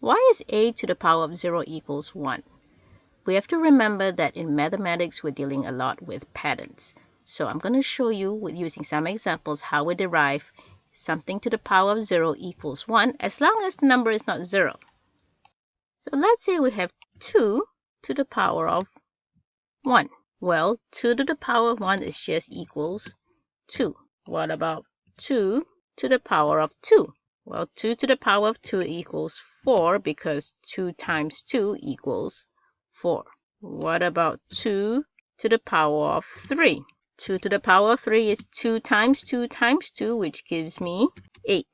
Why is a to the power of 0 equals 1? We have to remember that in mathematics, we're dealing a lot with patterns. So I'm going to show you with using some examples how we derive something to the power of 0 equals 1 as long as the number is not 0. So let's say we have 2 to the power of 1. Well, 2 to the power of 1 is just equals 2. What about 2 to the power of 2? Well, 2 to the power of 2 equals 4 because 2 times 2 equals 4. What about 2 to the power of 3? 2 to the power of 3 is 2 times 2 times 2, which gives me 8.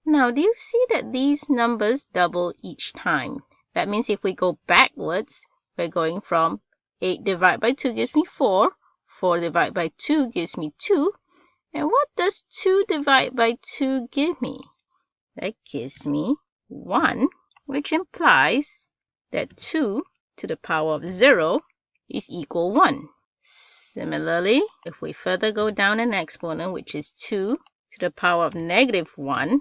Now, do you see that these numbers double each time? That means if we go backwards, we're going from 8 divided by 2 gives me 4. 4 divided by 2 gives me 2. And what does 2 divided by 2 give me? That gives me 1, which implies that 2 to the power of 0 is equal 1. Similarly, if we further go down an exponent, which is 2 to the power of negative 1,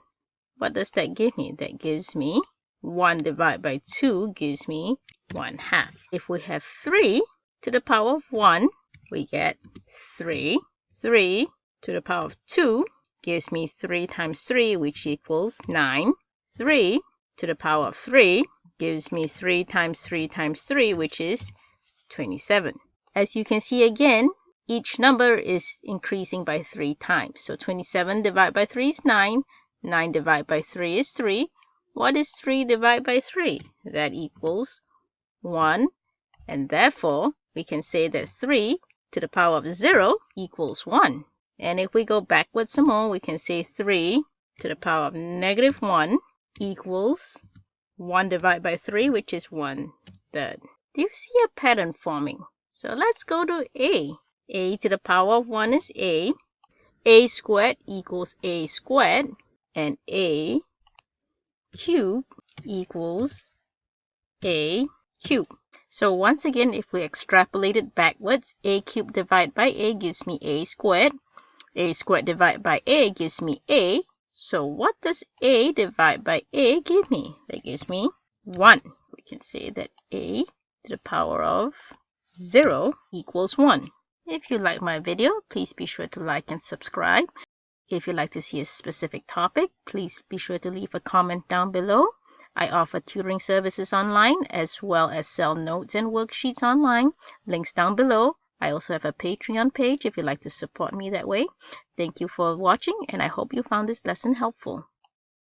what does that give me? That gives me 1 divided by 2 gives me 1/2. If we have 3 to the power of 1, we get 3. 3 to the power of 2 gives me 3 times 3, which equals 9. 3 to the power of 3 gives me 3 times 3 times 3, which is 27. As you can see again, each number is increasing by 3 times. So 27 divided by 3 is 9. 9 divided by 3 is 3. What is 3 divided by 3? That equals 1. And therefore, we can say that 3 to the power of 0 equals 1. And if we go backwards some more, we can say 3 to the power of negative 1 equals 1 divided by 3, which is 1/3. Do you see a pattern forming? So let's go to a. A to the power of 1 is a. A squared equals a squared. And a cubed equals a cubed. So once again, if we extrapolate it backwards, a cubed divided by a gives me a squared. A squared divided by a gives me a. So what does a divided by a give me? That gives me 1. We can say that a to the power of 0 equals 1. If you like my video, please be sure to like and subscribe. If you'd like to see a specific topic, please be sure to leave a comment down below. I offer tutoring services online as well as sell notes and worksheets online. Links down below. I also have a Patreon page if you'd like to support me that way. Thank you for watching, and I hope you found this lesson helpful.